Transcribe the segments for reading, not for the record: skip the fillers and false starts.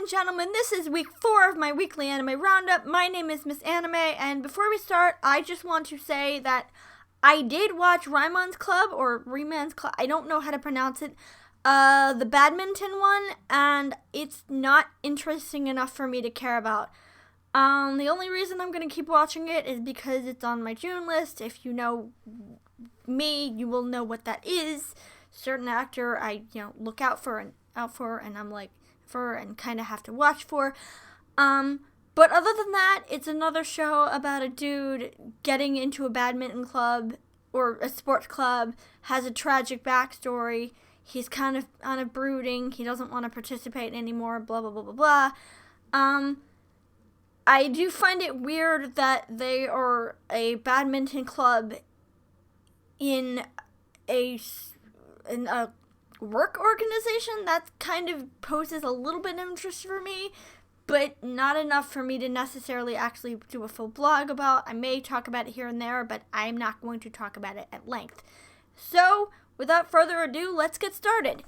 and gentlemen, this is week 4 of my weekly anime roundup. My name is Miss Anime, and before we start, I just want to say that I did watch Raimon's Club, or Reman's Club, I don't know how to pronounce it, the badminton one, and it's not interesting enough for me to care about. The only reason I'm going to keep watching it is because it's on my June list. If you know me, you will know what that is. Certain actor I, look out for, and I'm like, for and kind of have to watch for. But other than that, it's another show about a dude getting into a badminton club or a sports club, has a tragic backstory. He's kind of brooding. He doesn't want to participate anymore, blah, blah, blah, blah, blah. I do find it weird that they are a badminton club in a work organization. That kind of poses a little bit of interest for me, but not enough for me to necessarily actually do a full blog about. I may talk about it here and there, but I'm not going to talk about it at length. So, without further ado, let's get started.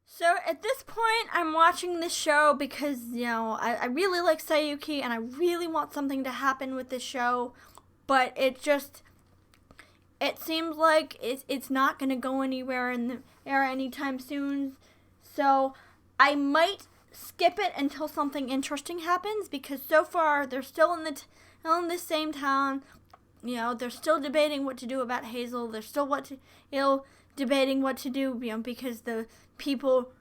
So, at this point, I'm watching this show because, I really like Sayuki, and I really want something to happen with this show, but it seems like it's not going to go anywhere in the air anytime soon, so I might skip it until something interesting happens, because so far they're still in the same town. They're still debating what to do about Hazel. They're still debating what to do, because the people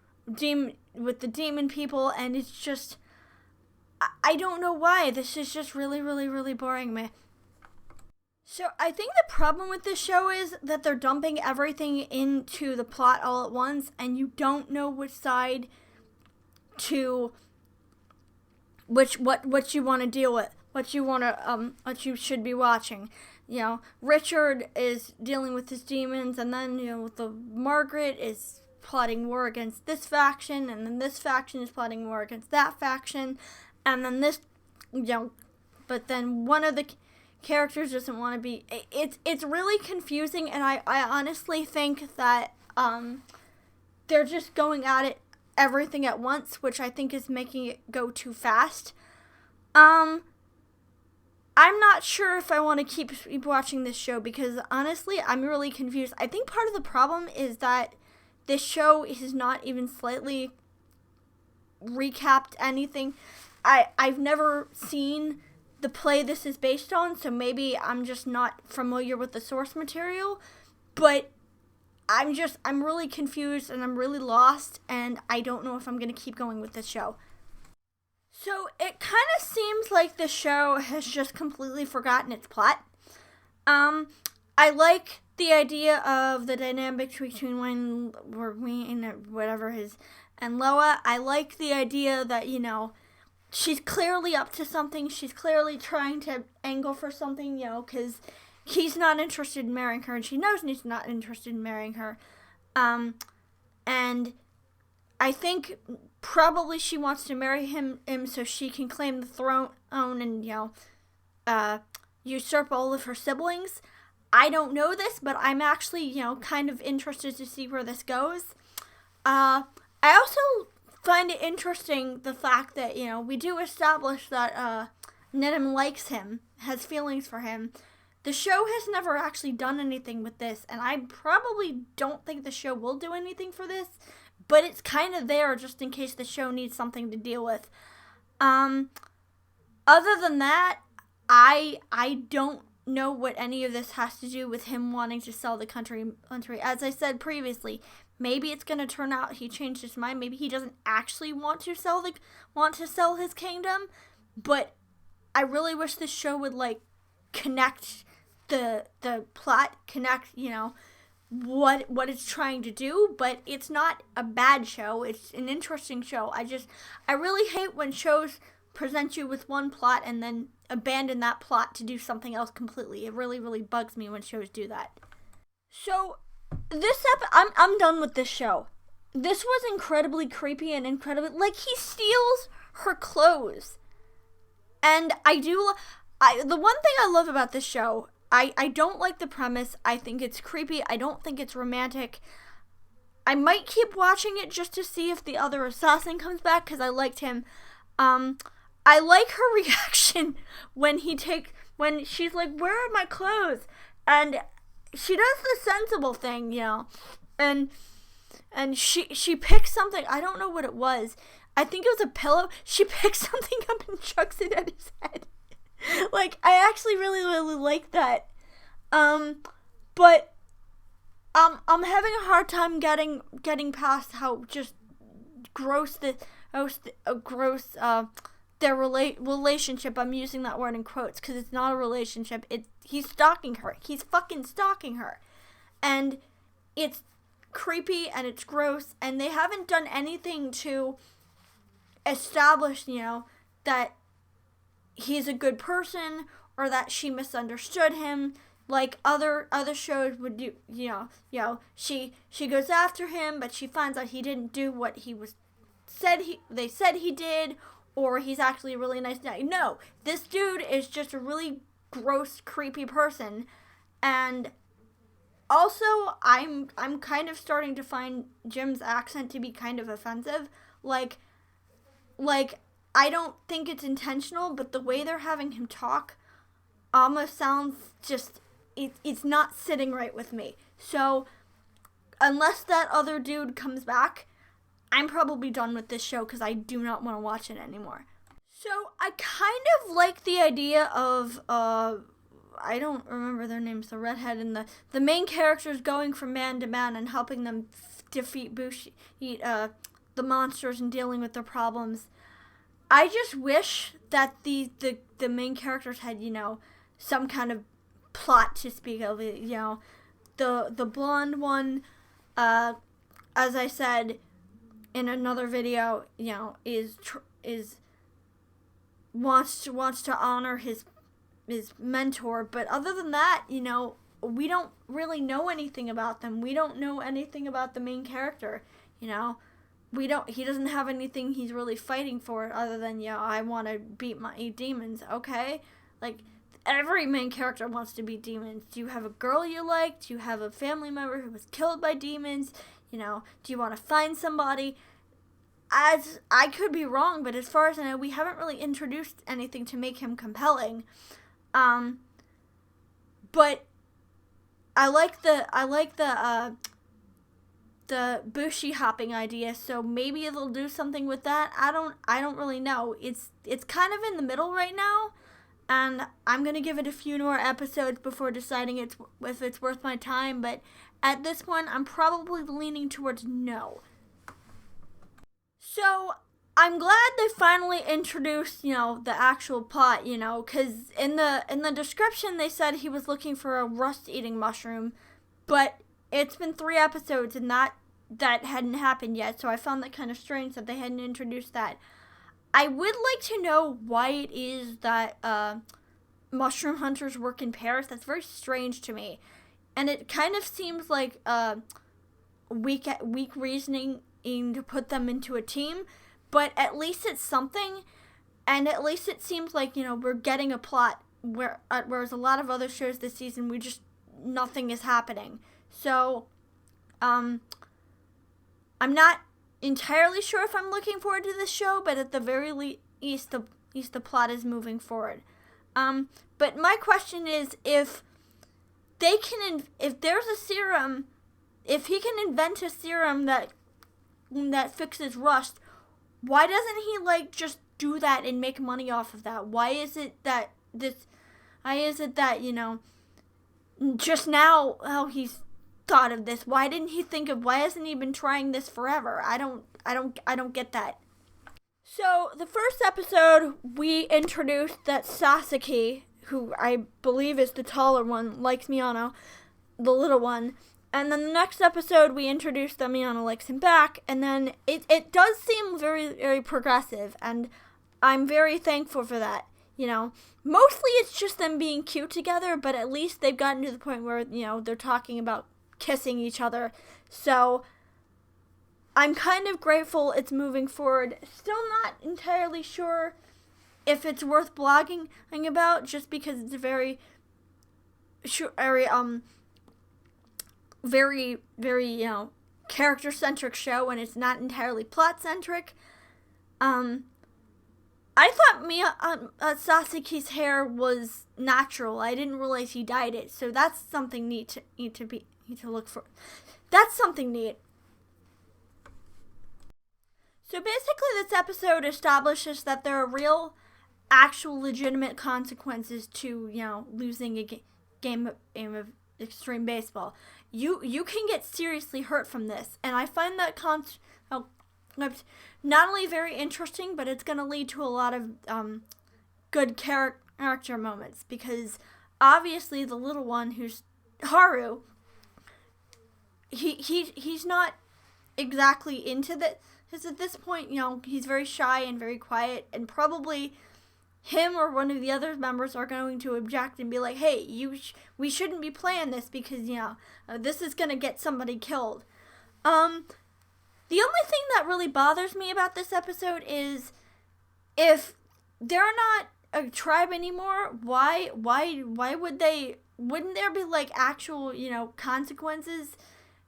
with the demon people, and it's just, I don't know why. This is just really, really, really boring me. So I think the problem with this show is that they're dumping everything into the plot all at once, and you don't know which side what you want to deal with, what you should be watching. Richard is dealing with his demons, and then Margaret is plotting war against this faction, and then this faction is plotting war against that faction, and then this, but then one of the characters doesn't want to be. It's really confusing, and I honestly think that they're just going at it everything at once, which I think is making it go too fast. I'm not sure if I want to keep watching this show, because honestly, I'm really confused. I think part of the problem is that this show has not even slightly recapped anything. I've never seen the play this is based on, so maybe I'm just not familiar with the source material, but I'm really confused, and I'm really lost, and I don't know if I'm going to keep going with this show. So it kind of seems like the show has just completely forgotten its plot. I like the idea of the dynamic between Wayne and Loa. I like the idea that, she's clearly up to something. She's clearly trying to angle for something, because he's not interested in marrying her, and she knows he's not interested in marrying her. And I think probably she wants to marry him so she can claim the throne and, usurp all of her siblings. I don't know this, but I'm actually, kind of interested to see where this goes. I also find it interesting the fact that, we do establish that Nedim likes him, has feelings for him. The show has never actually done anything with this, and I probably don't think the show will do anything for this, but it's kind of there just in case the show needs something to deal with. Other than that, I don't know what any of this has to do with him wanting to sell the country. As I said previously, maybe it's going to turn out he changed his mind. Maybe he doesn't actually want to sell his kingdom, but I really wish this show would connect the plot, connect what it's trying to do. But it's not a bad show. It's an interesting show. I really hate when shows present you with one plot and then abandon that plot to do something else completely. It really, really bugs me when shows do that. So I'm done with this show. This was incredibly creepy and incredibly, he steals her clothes. And the one thing I love about this show, I don't like the premise. I think it's creepy. I don't think it's romantic. I might keep watching it just to see if the other assassin comes back, because I liked him. I like her reaction when she's like, where are my clothes? And she does the sensible thing, and she picks something. I don't know what it was. I think it was a pillow. She picks something up and chucks it at his head. Like, I actually really, really like that. But I'm having a hard time getting past how just gross their relationship. I'm using that word in quotes because it's not a relationship. He's stalking her. He's fucking stalking her, and it's creepy and it's gross. And they haven't done anything to establish, that he's a good person or that she misunderstood him. Like other shows would do, she goes after him, but she finds out he didn't do what they said he did, or he's actually a really nice guy. No, this dude is just a really gross, creepy person. And also, I'm kind of starting to find Jim's accent to be kind of offensive. Like I don't think it's intentional, but the way they're having him talk almost sounds just, it's not sitting right with me. So, unless that other dude comes back, I'm probably done with this show because I do not want to watch it anymore. So, I kind of like the idea of, I don't remember their names, the redhead and the main characters going from man to man and helping them defeat the monsters and dealing with their problems. I just wish that the main characters had, some kind of plot to speak of. The blonde one, as I said in another video, is wants to honor his mentor, but other than that, we don't really know anything about them. We don't know anything about the main character. He doesn't have anything he's really fighting for other than, I want to beat my demons. Okay, like, every main character wants to beat demons. Do you have a girl you like? Do you have a family member who was killed by demons? Do you want to find somebody? As I could be wrong, but as far as I know, we haven't really introduced anything to make him compelling. But I like the Bushi hopping idea, so maybe they'll do something with that. I don't really know. It's kind of in the middle right now, and I'm gonna give it a few more episodes before deciding if it's worth my time. But at this point, I'm probably leaning towards no. So I'm glad they finally introduced, the actual plot, because in the description they said he was looking for a rust-eating mushroom, but it's been 3 episodes and that hadn't happened yet, so I found that kind of strange that they hadn't introduced that. I would like to know why it is that mushroom hunters work in pairs. That's very strange to me, and it kind of seems like weak reasoning to put them into a team, but at least it's something, and at least it seems like, we're getting a plot, whereas a lot of other shows this season, nothing is happening. So, I'm not entirely sure if I'm looking forward to this show, but at the very least, the plot is moving forward. But my question is, if there's a serum, if he can invent a serum that fixes rust, why doesn't he just do that and make money off of that? Why is it that just now he's thought of this? Why hasn't he been trying this forever? I don't get that. So the first episode we introduced that Sasaki, who I believe is the taller one, likes Miyano, the little one. And then the next episode, we introduced that Miyano likes him back, and then it does seem very, very progressive, and I'm very thankful for that, Mostly it's just them being cute together, but at least they've gotten to the point where, they're talking about kissing each other, so I'm kind of grateful it's moving forward. Still not entirely sure if it's worth blogging about, just because it's very, very, very, character-centric show and it's not entirely plot-centric. I thought Sasaki's hair was natural. I didn't realize he dyed it, so that's something neat to look for. That's something neat. So basically, this episode establishes that there are real, actual, legitimate consequences to losing a game of extreme baseball. You can get seriously hurt from this, and I find that not only very interesting, but it's going to lead to a lot of good character moments, because obviously the little one, who's Haru, he's not exactly into this. Because at this point, he's very shy and very quiet, and probably him or one of the other members are going to object and be like, hey, we shouldn't be playing this because, this is going to get somebody killed. The only thing that really bothers me about this episode is if they're not a tribe anymore, why wouldn't there be like actual, consequences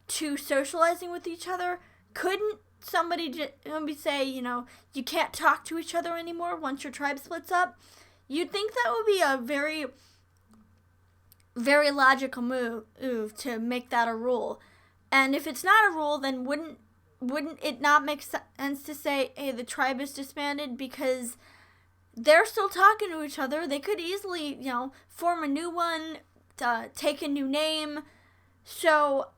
to socializing with each other? Couldn't somebody just say, you can't talk to each other anymore once your tribe splits up? You'd think that would be a very, very logical move to make that a rule. And if it's not a rule, then wouldn't it not make sense to say, hey, the tribe is disbanded, because they're still talking to each other. They could easily, form a new one, take a new name. So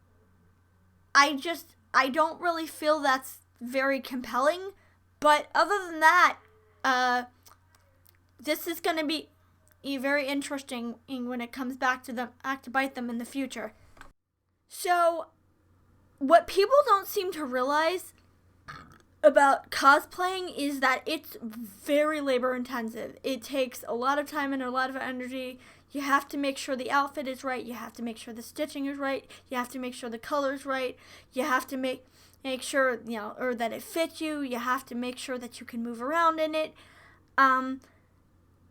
I don't really feel that's very compelling. But other than that, this is going to be very interesting when it comes back to bite them in the future. So what people don't seem to realize about cosplaying is that it's very labor intensive. It takes a lot of time and a lot of energy. You have to make sure the outfit is right. You have to make sure the stitching is right. You have to make sure the color's right. You have to make sure, or that it fits you. You have to make sure that you can move around in it.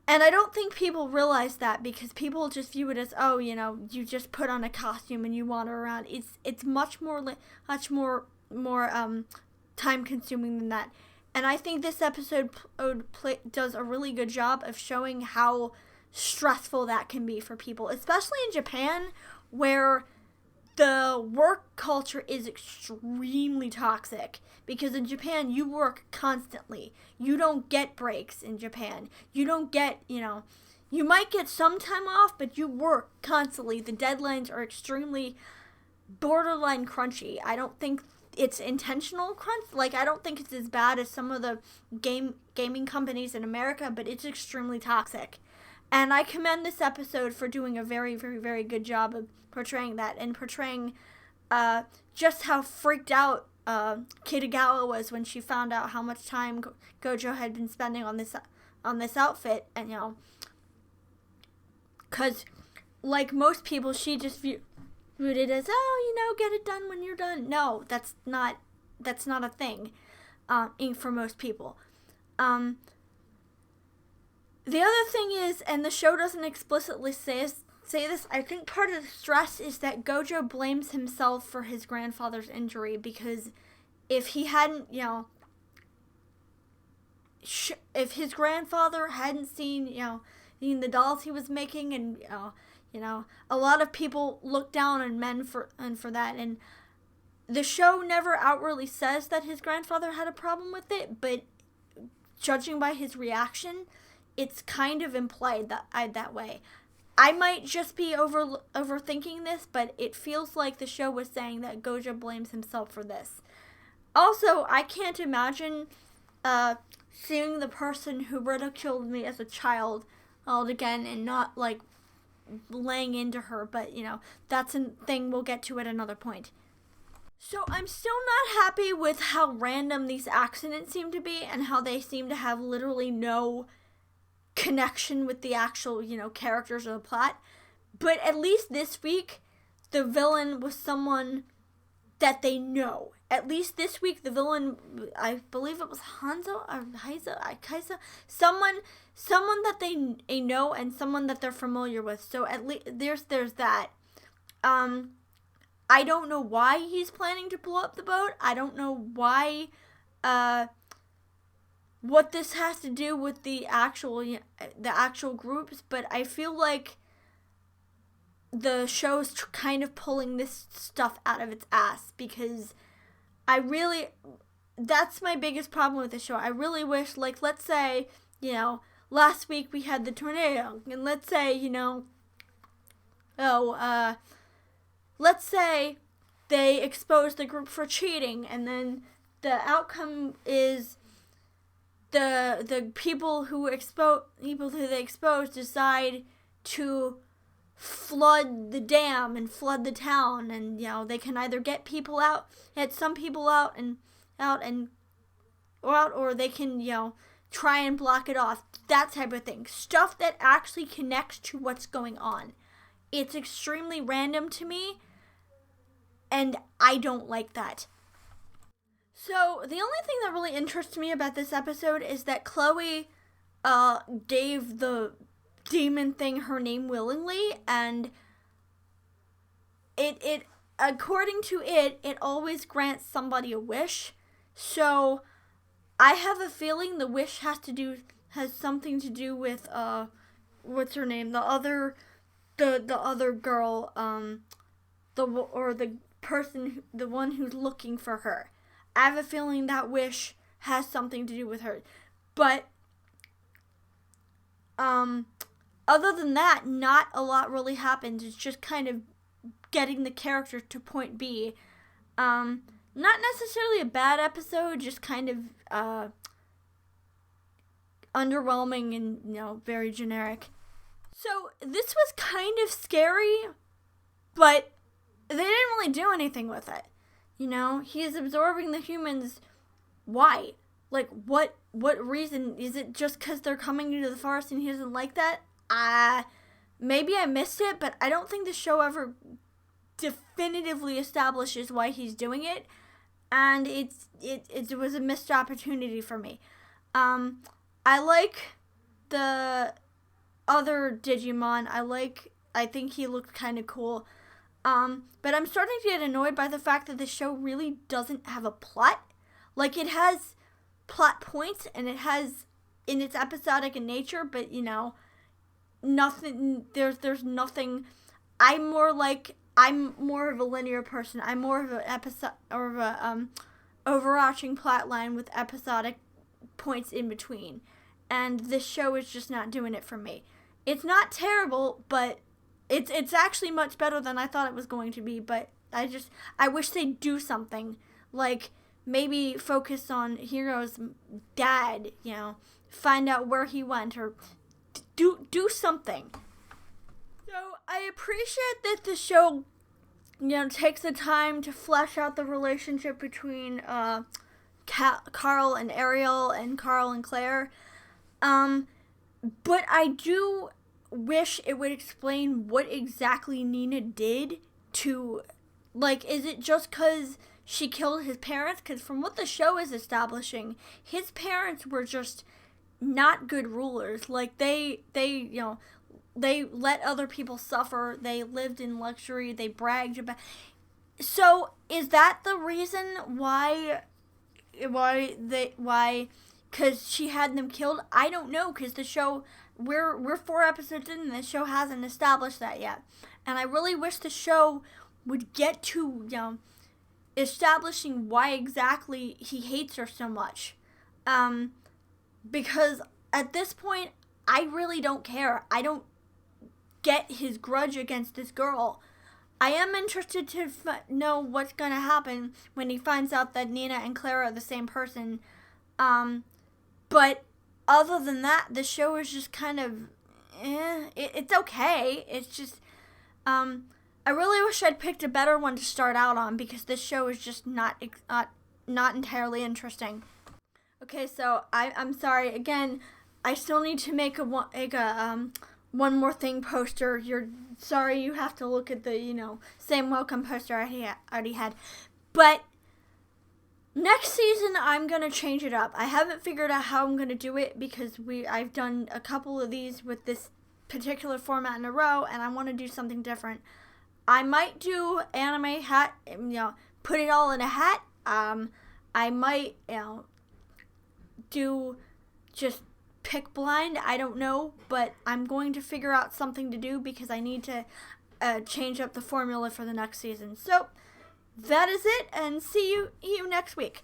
And I don't think people realize that, because people just view it as, oh, you just put on a costume and you wander around. It's much more time consuming than that. And I think this episode does a really good job of showing how stressful that can be for people, especially in Japan, where the work culture is extremely toxic. Because in Japan, you work constantly. You don't get breaks in Japan. You don't get, you might get some time off, but you work constantly. The deadlines are extremely borderline crunchy. I don't think it's intentional crunch. Like, I don't think it's as bad as some of the gaming companies in America, but it's extremely toxic. And I commend this episode for doing a very, very, very good job of portraying that, and portraying just how freaked out Kitagawa was when she found out how much time Gojo had been spending on this outfit. And because like most people, she just viewed it as, oh, get it done when you're done. No, that's not a thing for most people. The other thing is, and the show doesn't explicitly say this, I think part of the stress is that Gojo blames himself for his grandfather's injury, because if he hadn't, if his grandfather hadn't seen the dolls he was making, and a lot of people look down on men for that, and the show never outwardly says that his grandfather had a problem with it, but judging by his reaction, it's kind of implied that way. I might just be overthinking this, but it feels like the show was saying that Gojo blames himself for this. Also, I can't imagine seeing the person who ridiculed me as a child again and not, like, laying into her, but, that's a thing we'll get to at another point. So I'm still not happy with how random these accidents seem to be, and how they seem to have literally no connection with the actual, characters of the plot. But at least this week, the villain was someone that they know. At least this week, the villain, I believe it was Hanzo or Kaisa, someone that they know and someone that they're familiar with. So at least there's that. I don't know why he's planning to blow up the boat. I don't know why, what this has to do with the actual groups, but I feel like the show's kind of pulling this stuff out of its ass, because that's my biggest problem with the show. I really wish, like, let's say, last week we had the tornado, and let's say, let's say they expose the group for cheating, and then the outcome is the people who they expose decide to flood the dam and flood the town, and they can either get some people out, or they can try and block it off. That type of thing. Stuff that actually connects to what's going on. It's extremely random to me, and I don't like that. So, the only thing that really interests me about this episode is that Chloe gave the demon thing her name willingly, and it according to it always grants somebody a wish. So, I have a feeling the wish has something to do with what's her name? The other girl, the one who's looking for her. I have a feeling that wish has something to do with her. But other than that, not a lot really happens. It's just kind of getting the character to point B. Not necessarily a bad episode, just kind of underwhelming and very generic. So this was kind of scary, but they didn't really do anything with it. He's absorbing the humans. Why? Like, what reason? Is it just because they're coming into the forest and he doesn't like that? Maybe I missed it, but I don't think the show ever definitively establishes why he's doing it, and it was a missed opportunity for me. I like the other Digimon. I think he looked kind of cool. But I'm starting to get annoyed by the fact that the show really doesn't have a plot. Like, it has plot points, and it has, in its episodic in nature, but, nothing, there's nothing. I'm more of a linear person. I'm more of an episode, or of a, overarching plot line with episodic points in between. And this show is just not doing it for me. It's not terrible, but it's actually much better than I thought it was going to be, but I wish they'd do something. Like, maybe focus on Hiro's dad, find out where he went, or do something. So, I appreciate that the show, takes the time to flesh out the relationship between Carl and Ariel and Carl and Claire. But I do wish it would explain what exactly Nina did to, like, is it just because she killed his parents? Because from what the show is establishing, his parents were just not good rulers. Like, they let other people suffer. They lived in luxury. They bragged about. So, is that the reason why? Because she had them killed? I don't know, because the show, we're 4 episodes in, and the show hasn't established that yet. And I really wish the show would get to, establishing why exactly he hates her so much. Because at this point, I really don't care. I don't get his grudge against this girl. I am interested to know what's going to happen when he finds out that Nina and Clara are the same person. But other than that, the show is just kind of, it's okay. It's just, I really wish I'd picked a better one to start out on, because this show is just not entirely interesting. Okay, so I'm sorry again. I still need to make a one more thing poster. You're sorry you have to look at the same welcome poster I already had, but next season I'm gonna change it up. I haven't figured out how I'm gonna do it, because I've done a couple of these with this particular format in a row, and I want to do something different. I might do anime hat, put it all in a hat. I might, do just pick blind. I don't know, but I'm going to figure out something to do because I need to change up the formula for the next season. So that is it, and see you next week.